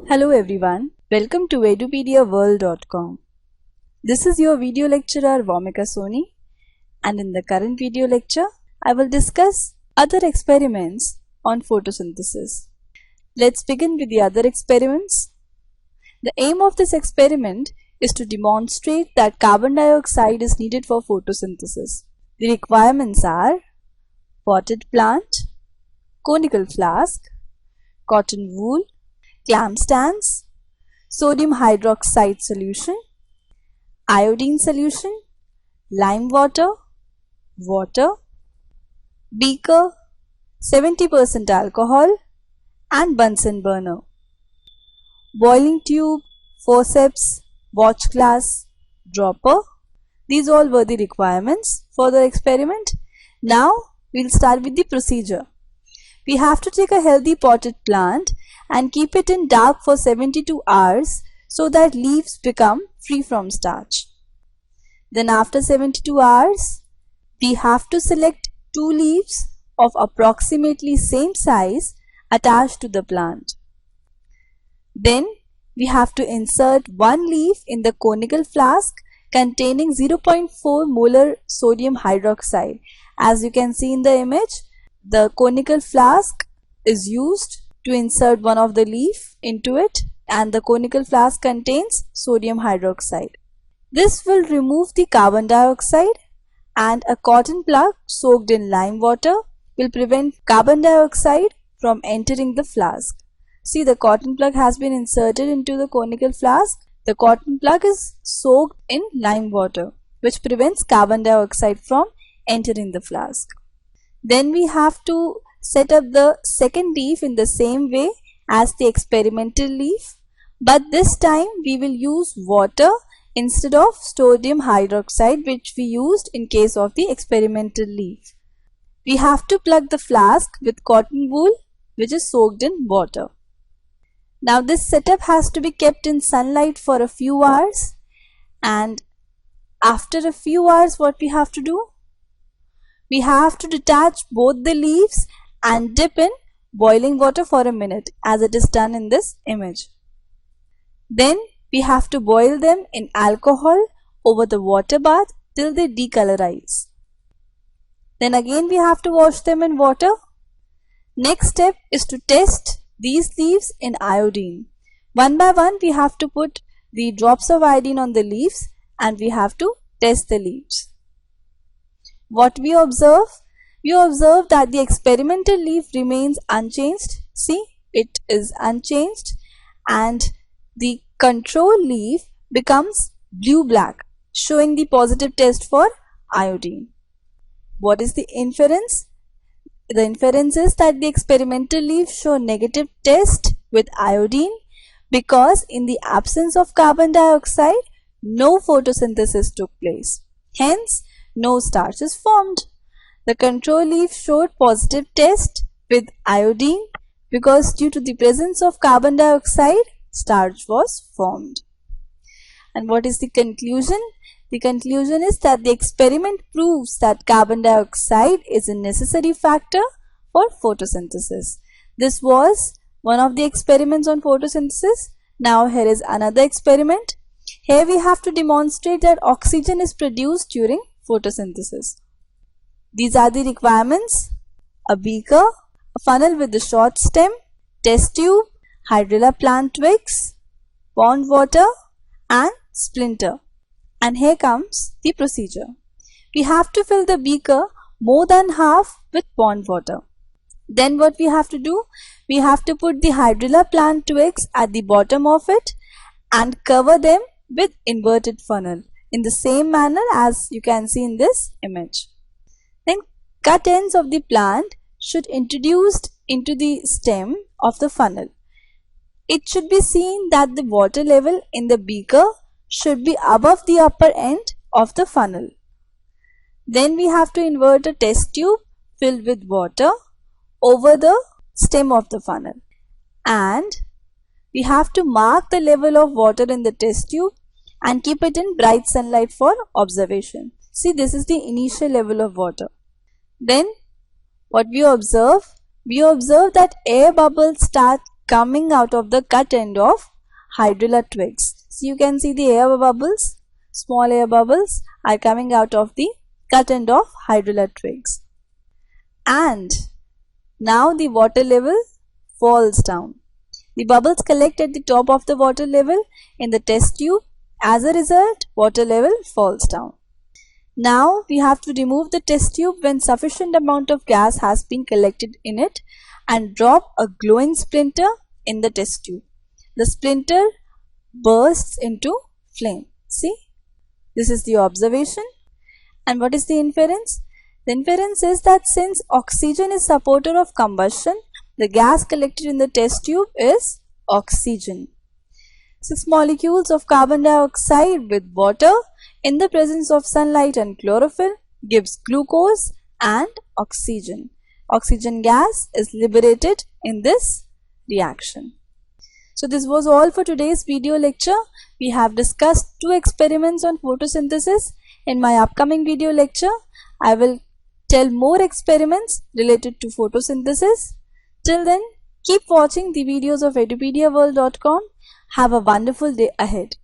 Hello everyone, welcome to edupediaworld.com. This is your video lecturer Vomika Soni, and in the current video lecture, I will discuss other experiments on photosynthesis. Let's begin with the other experiments. The aim of this experiment is to demonstrate that carbon dioxide is needed for photosynthesis. The requirements are potted plant, conical flask, cotton wool, clam stands, sodium hydroxide solution, iodine solution, lime water, water, beaker, 70% alcohol, and Bunsen burner. Boiling tube, forceps, watch glass, dropper. These all were the requirements for the experiment. Now we'll start with the procedure. We have to take a healthy potted plant and keep it in dark for 72 hours so that leaves become free from starch. Then after 72 hours, we have to select 2 leaves of approximately same size attached to the plant. Then we have to insert 1 leaf in the conical flask containing 0.4 molar sodium hydroxide. As you can see in the image, the conical flask is used to insert one of the leaf into it, and the conical flask contains sodium hydroxide. This will remove the carbon dioxide, and a cotton plug soaked in lime water will prevent carbon dioxide from entering the flask. See, the cotton plug has been inserted into the conical flask. The cotton plug is soaked in lime water, which prevents carbon dioxide from entering the flask. Then we have to set up the second leaf in the same way as the experimental leaf, but this time we will use water instead of sodium hydroxide, which we used in case of the experimental leaf. We have to plug the flask with cotton wool which is soaked in water. Now this setup has to be kept in sunlight for a few hours, and after a few hours what we have to do? We have to detach both the leaves and dip in boiling water for a minute, as it is done in this image. Then we have to boil them in alcohol over the water bath till they decolorize. Then again we have to wash them in water. Next step is to test these leaves in iodine. One by one we have to put the drops of iodine on the leaves and we have to test the leaves. What we observe? We observe that the experimental leaf remains unchanged. See, it is unchanged, and the control leaf becomes blue-black, showing the positive test for iodine. What is the inference? The inference is that the experimental leaf show negative test with iodine because in the absence of carbon dioxide, no photosynthesis took place. Hence, no starch is formed. The control leaf showed positive test with iodine because due to the presence of carbon dioxide, starch was formed. And what is the conclusion? The conclusion is that the experiment proves that carbon dioxide is a necessary factor for photosynthesis. This was one of the experiments on photosynthesis. Now here is another experiment. Here we have to demonstrate that oxygen is produced during photosynthesis. These are the requirements: a beaker, a funnel with a short stem, test tube, hydrilla plant twigs, pond water, and splinter. And here comes the procedure. We have to fill the beaker more than half with pond water. Then what we have to do? We have to put the hydrilla plant twigs at the bottom of it and cover them with inverted funnel in the same manner as you can see in this image. Then cut ends of the plant should introduced into the stem of the funnel. It should be seen that the water level in the beaker should be above the upper end of the funnel. Then we have to invert a test tube filled with water over the stem of the funnel, and we have to mark the level of water in the test tube and keep it in bright sunlight for observation. See, this is the initial level of water. Then what we observe? We observe that air bubbles start coming out of the cut end of hydrilla twigs. So you can see the air bubbles, small air bubbles are coming out of the cut end of hydrilla twigs. And now the water level falls down. The bubbles collect at the top of the water level in the test tube. As a result, water level falls down. Now we have to remove the test tube when sufficient amount of gas has been collected in it and drop a glowing splinter in the test tube. The splinter bursts into flame. See, this is the observation. And what is the inference? The inference is that since oxygen is supporter of combustion, the gas collected in the test tube is oxygen. 6 molecules of carbon dioxide with water in the presence of sunlight and chlorophyll gives glucose and oxygen. Oxygen gas is liberated in this reaction. So this was all for today's video lecture. We have discussed 2 experiments on photosynthesis. In my upcoming video lecture, I will tell more experiments related to photosynthesis. Till then, keep watching the videos of edupediaworld.com. Have a wonderful day ahead.